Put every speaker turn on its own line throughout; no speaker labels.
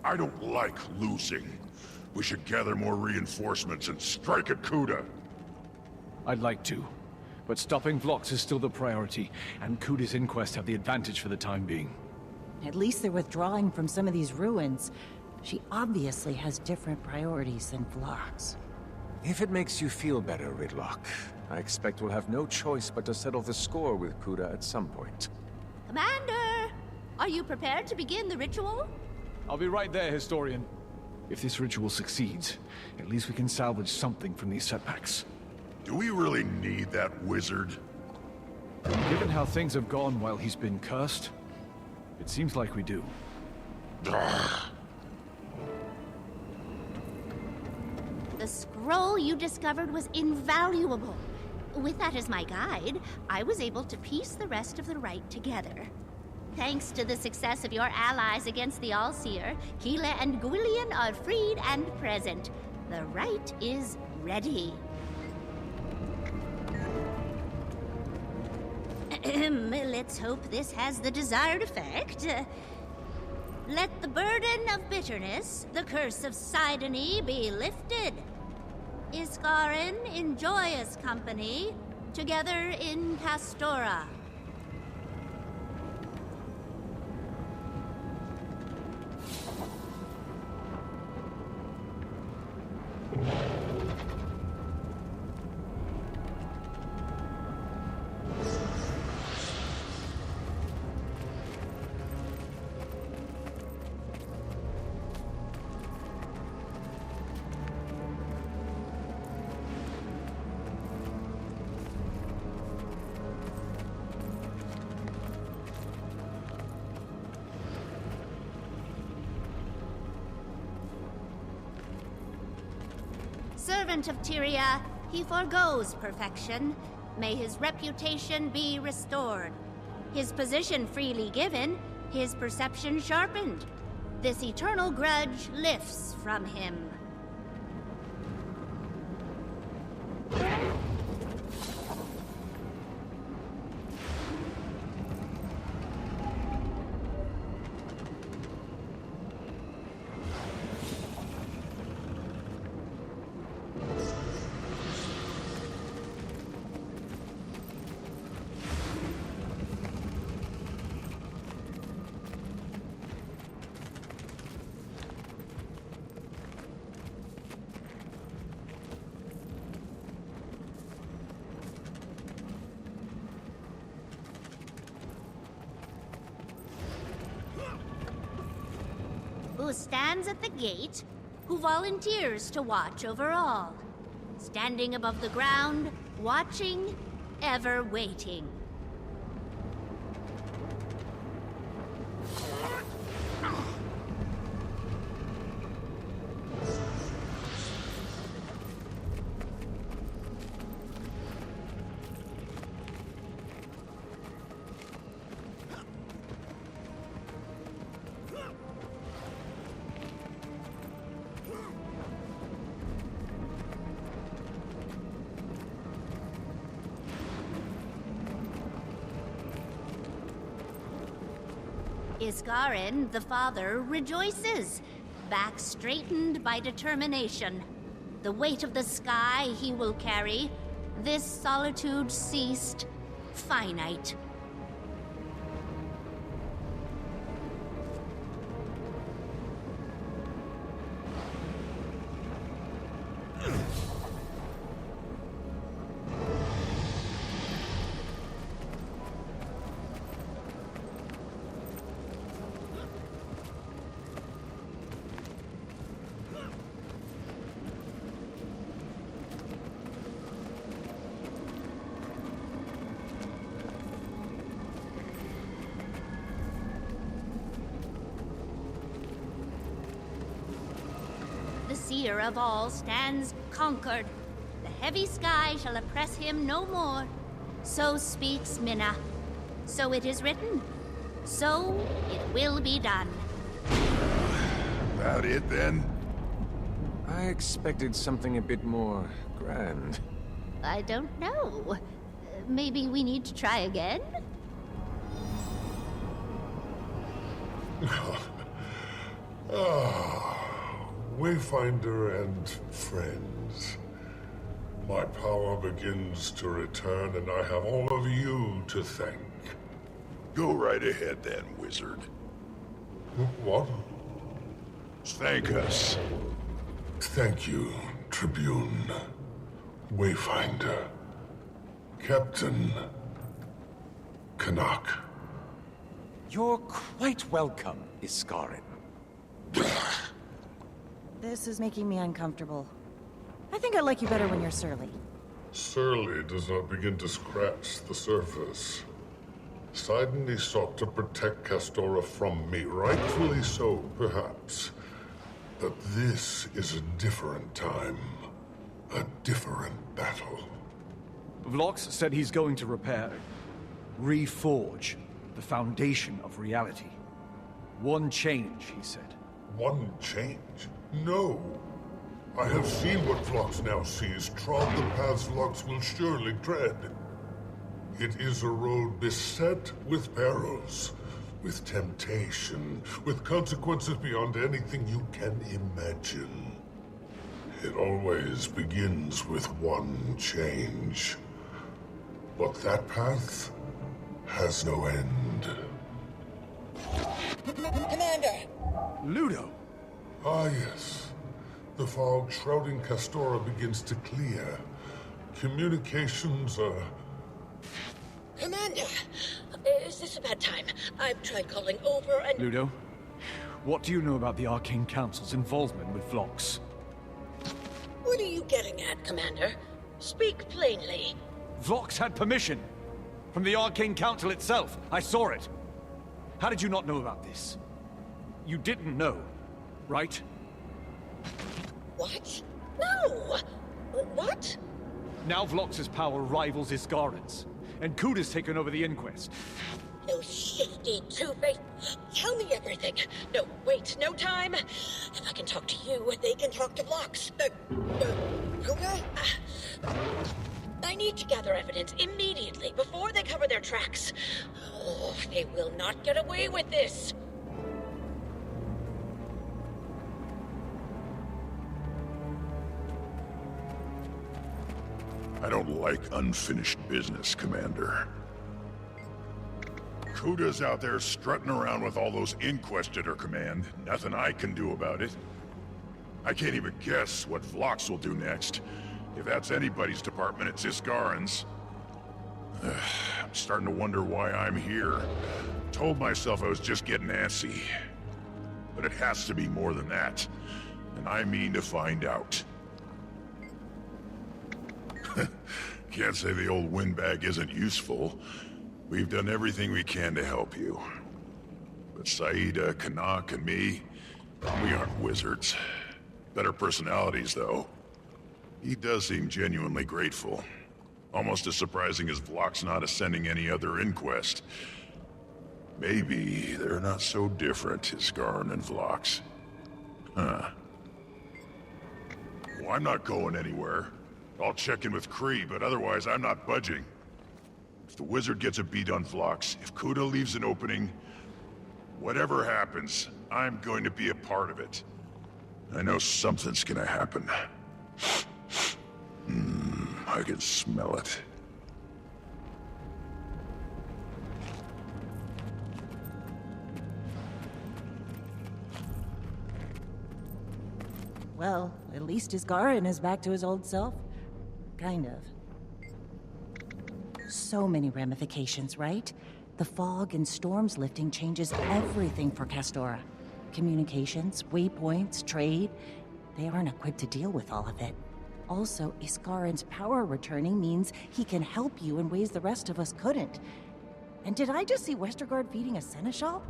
I don't like losing. We should gather more reinforcements and strike at Kuda.
I'd like to. But stopping Vlox is still the priority, and Kuda's inquest have the advantage for the time being.
At least they're withdrawing from some of these ruins. She obviously has different priorities than Vlox.
If it makes you feel better, Ridlock, I expect we'll have no choice but to settle the score with Kuda at some point.
Commander! Are you prepared to begin the ritual?
I'll be right there, Historian. If this ritual succeeds, at least we can salvage something from these setbacks.
Do we really need that wizard?
Given how things have gone while he's been cursed, it seems like we do.
The scroll you discovered was invaluable. With that as my guide, I was able to piece the rest of the rite together. Thanks to the success of your allies against the Allseer, Keela and Gwillian are freed and present. The rite is ready. Let's hope this has the desired effect. Let the burden of bitterness, the curse of Sidony, be lifted. Iskarin in joyous company, together in Castora. Servant of Tyria, he forgoes perfection. May his reputation be restored. His position freely given, his perception sharpened. This eternal grudge lifts from him. Who stands at the gate, who volunteers to watch over all. Standing above the ground, watching, ever waiting. Iskarin, the father, rejoices, back straightened by determination. The weight of the sky he will carry, this solitude ceased, finite. The seer of all stands conquered. The heavy sky shall oppress him no more. So speaks Minna. So it is written. So it will be done.
That it then?
I expected something a bit more grand.
I don't know. Maybe we need to try again?
Wayfinder and friends. My power begins to return, and I have all of you to thank.
Go right ahead then, wizard.
What?
Thank us.
Thank you, Tribune. Wayfinder. Captain. Canuck.
You're quite welcome, Iskarin.
This is making me uncomfortable. I think I like you better when you're surly.
Surly does not begin to scratch the surface. Sidney sought to protect Castora from me, rightfully so, perhaps. But this is a different time. A different battle.
Vlox said he's going to reforge the foundation of reality. One change, he said.
One change? No. I have seen what Vlox now sees, trod the paths Vlox will surely tread. It is a road beset with perils, with temptation, with consequences beyond anything you can imagine. It always begins with one change. But that path has no end.
Commander!
Ludo!
Ah, yes. The fog shrouding Castora begins to clear. Communications are...
Commander! Is this a bad time? I've tried calling over and...
Ludo, what do you know about the Arcane Council's involvement with Vlox?
What are you getting at, Commander? Speak plainly.
Vlox had permission! From the Arcane Council itself! I saw it! How did you not know about this? You didn't know, right?
What? No! What?
Now Vlox's power rivals Iskarin's, and Kuda's taken over the Inquest.
No shifty two-faced... Tell me everything. No, wait, no time. If I can talk to you, they can talk to Vlox. Okay? I need to gather evidence immediately, before they cover their tracks. Oh, they will not get away with this.
I don't like unfinished business, Commander. Kuda's out there strutting around with all those Inquest at her command. Nothing I can do about it. I can't even guess what Vlox will do next. If that's anybody's department, it's Iskarin's. I'm starting to wonder why I'm here. Told myself I was just getting antsy. But it has to be more than that. And I mean to find out. Can't say the old windbag isn't useful. We've done everything we can to help you. But Saida, Canuck, and me, we aren't wizards. Better personalities, though. He does seem genuinely grateful. Almost as surprising as Vlox not ascending any other Inquest. Maybe they're not so different, Iskarin and Vlox. Huh. Well, I'm not going anywhere. I'll check in with Kree, but otherwise I'm not budging. If the wizard gets a beat on Vlox, if Kuda leaves an opening, whatever happens, I'm going to be a part of it. I know something's gonna happen. I can smell it.
Well, at least Iskarin is back to his old self. Kind of. So many ramifications, right? The fog and storms lifting changes everything for Castora. Communications, waypoints, trade. They aren't equipped to deal with all of it. Also, Iskarin's power returning means he can help you in ways the rest of us couldn't. And did I just see Westergaard feeding a seneschal?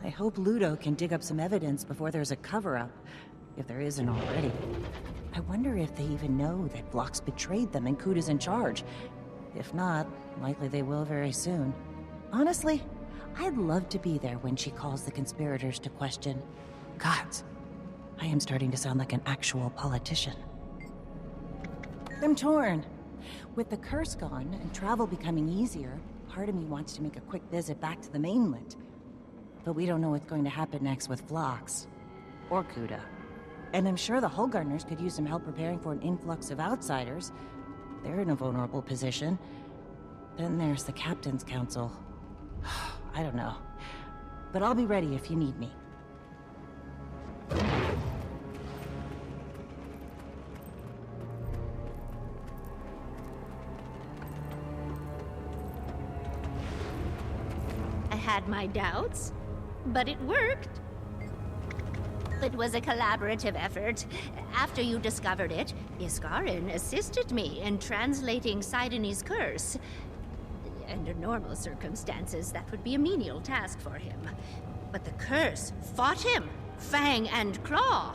I hope Ludo can dig up some evidence before there's a cover-up, if there isn't already. I wonder if they even know that Vlox betrayed them and Kuda's in charge. If not, likely they will very soon. Honestly, I'd love to be there when she calls the conspirators to question. Gods, I am starting to sound like an actual politician. I'm torn. With the curse gone and travel becoming easier, part of me wants to make a quick visit back to the mainland. But we don't know what's going to happen next with Phlox. Or Kuda. And I'm sure the Holgartners could use some help preparing for an influx of outsiders. They're in a vulnerable position. Then there's the Captain's Council. I don't know. But I'll be ready if you need me.
I had my doubts, but it worked. It was a collaborative effort. After you discovered it, Iskarin assisted me in translating Sidoni's curse. Under normal circumstances, that would be a menial task for him. But the curse fought him, fang and claw.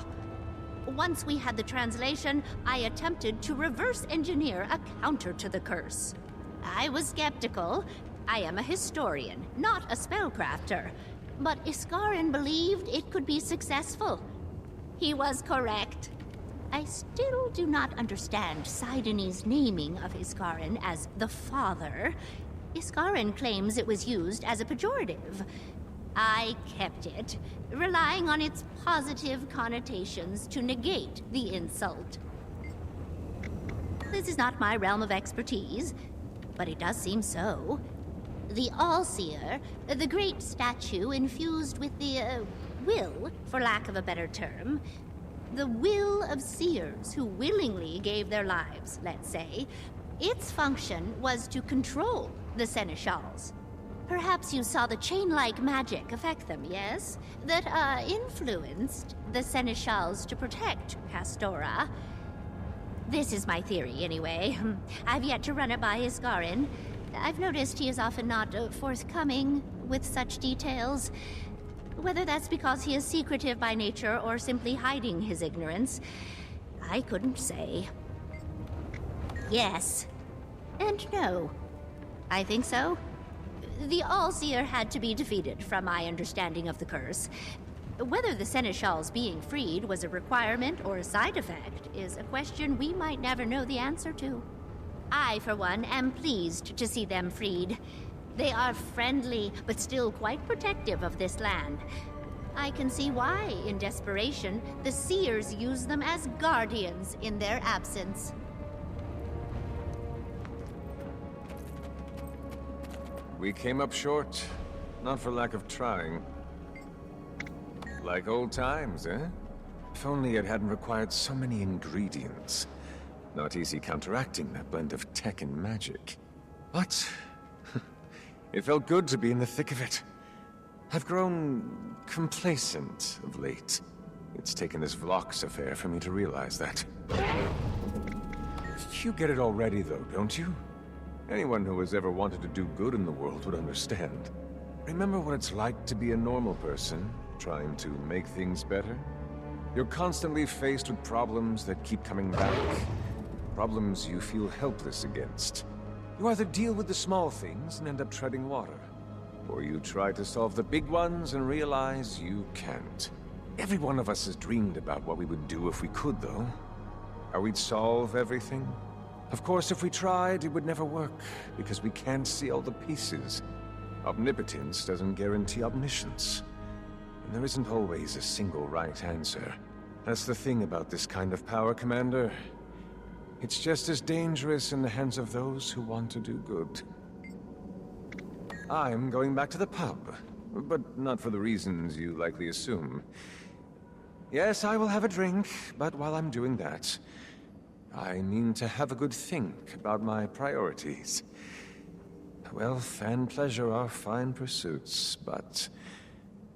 Once we had the translation, I attempted to reverse engineer a counter to the curse. I was skeptical. I am a historian, not a spellcrafter. But Iskarin believed it could be successful. He was correct. I still do not understand Sidoni's naming of Iskarin as the Father. Iskarin claims it was used as a pejorative. I kept it, relying on its positive connotations to negate the insult. This is not my realm of expertise, but it does seem so. The All-Seer, the great statue infused with the, will, for lack of a better term. The will of seers who willingly gave their lives, let's say. Its function was to control the Seneschals. Perhaps you saw the chain-like magic affect them, yes? That, influenced the Seneschals to protect Castora. This is my theory, anyway. I've yet to run it by Iskarin. I've noticed he is often not forthcoming with such details. Whether that's because he is secretive by nature or simply hiding his ignorance, I couldn't say. Yes. And no. I think so. The All-Seer had to be defeated, from my understanding of the curse. Whether the Seneschals being freed was a requirement or a side effect is a question we might never know the answer to. I, for one, am pleased to see them freed. They are friendly, but still quite protective of this land. I can see why, in desperation, the Seers use them as guardians in their absence.
We came up short, not for lack of trying. Like old times, eh? If only it hadn't required so many ingredients. Not easy counteracting that blend of tech and magic. But it felt good to be in the thick of it. I've grown complacent of late. It's taken this Vlox affair for me to realize that. You get it already, though, don't you? Anyone who has ever wanted to do good in the world would understand. Remember what it's like to be a normal person, trying to make things better? You're constantly faced with problems that keep coming back. Problems you feel helpless against. You either deal with the small things and end up treading water, or you try to solve the big ones and realize you can't. Every one of us has dreamed about what we would do if we could, though. How we'd solve everything. Of course, if we tried, it would never work, because we can't see all the pieces. Omnipotence doesn't guarantee omniscience. And there isn't always a single right answer. That's the thing about this kind of power, Commander. It's just as dangerous in the hands of those who want to do good. I'm going back to the pub, but not for the reasons you likely assume. Yes, I will have a drink, but while I'm doing that, I mean to have a good think about my priorities. Wealth and pleasure are fine pursuits, but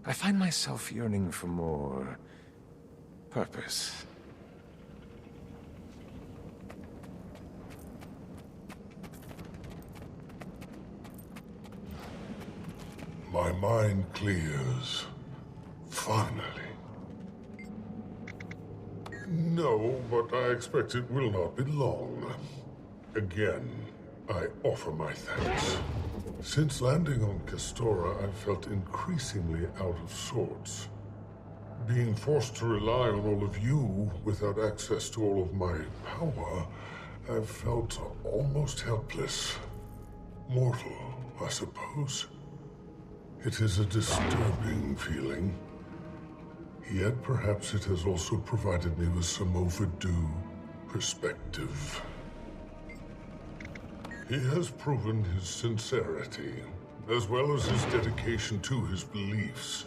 I find myself yearning for more purpose.
My mind clears. Finally. No, but I expect it will not be long. Again, I offer my thanks. Since landing on Castora, I've felt increasingly out of sorts. Being forced to rely on all of you without access to all of my power, I've felt almost helpless. Mortal, I suppose. It is a disturbing feeling. Yet perhaps it has also provided me with some overdue perspective. He has proven his sincerity, as well as his dedication to his beliefs.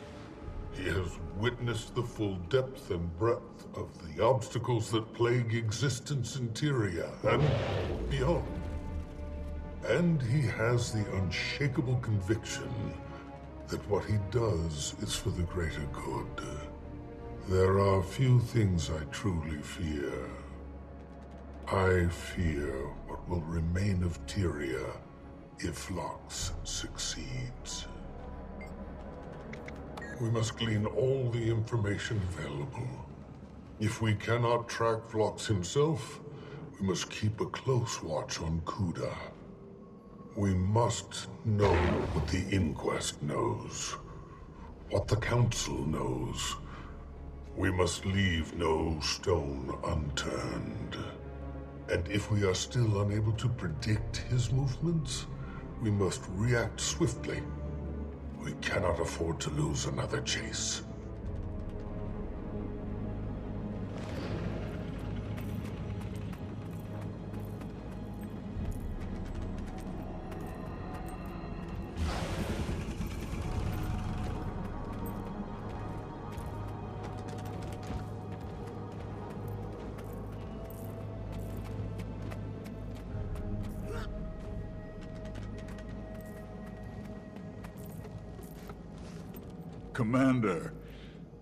He has witnessed the full depth and breadth of the obstacles that plague existence in Tyria and beyond. And he has the unshakable conviction that what he does is for the greater good. There are few things I truly fear. I fear what will remain of Tyria if Lox succeeds. We must glean all the information available. If we cannot track Vlox himself, we must keep a close watch on Kuda. We must know what the Inquest knows, what the Council knows. We must leave no stone unturned. And if we are still unable to predict his movements, we must react swiftly. We cannot afford to lose another chase.
Commander,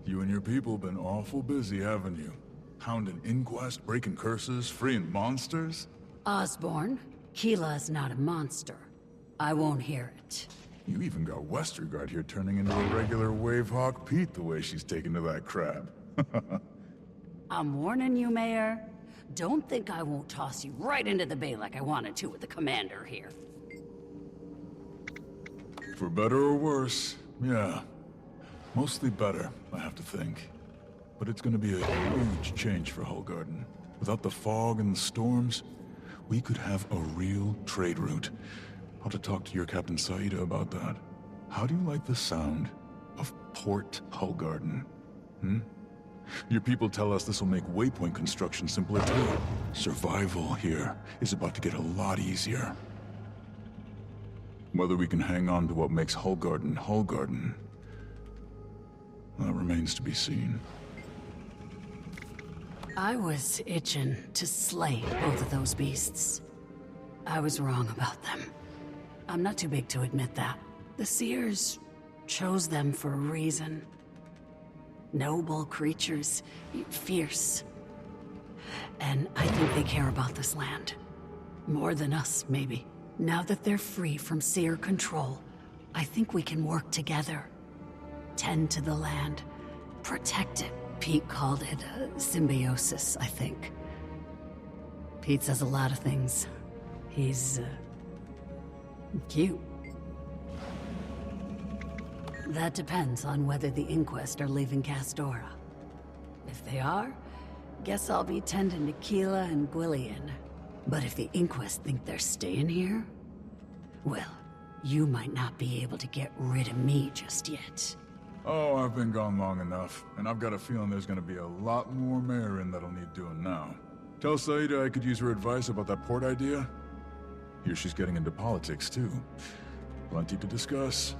you and your people been awful busy, haven't you? Hounding Inquest, breaking curses, freeing monsters?
Osborne, Keela's not a monster. I won't hear it.
You even got Westergaard here turning into a regular Wavehawk Pete the way she's taken to that crab.
I'm warning you, Mayor. Don't think I won't toss you right into the bay like I wanted to with the commander here.
For better or worse, yeah. Mostly better, I have to think. But it's gonna be a huge change for Hullgarden. Without the fog and the storms, we could have a real trade route. I'll have to talk to your Captain Saida about that. How do you like the sound of Port Hullgarden? Your people tell us this will make waypoint construction simpler too. Survival here is about to get a lot easier. Whether we can hang on to what makes Hullgarden Hullgarden, that remains to be seen.
I was itching to slay both of those beasts. I was wrong about them. I'm not too big to admit that. The Seers chose them for a reason. Noble creatures, fierce. And I think they care about this land. More than us, maybe. Now that they're free from Seer control, I think we can work together. Tend to the land. Protect it. Pete called it symbiosis, I think. Pete says a lot of things. He's, cute. That depends on whether the Inquest are leaving Castora. If they are, guess I'll be tending to Keela and Gwillian. But if the Inquest think they're staying here, well, you might not be able to get rid of me just yet.
Oh, I've been gone long enough, and I've got a feeling there's gonna be a lot more Marin that'll need doing now. Tell Saida I could use her advice about that port idea. Here she's getting into politics, too. Plenty to discuss.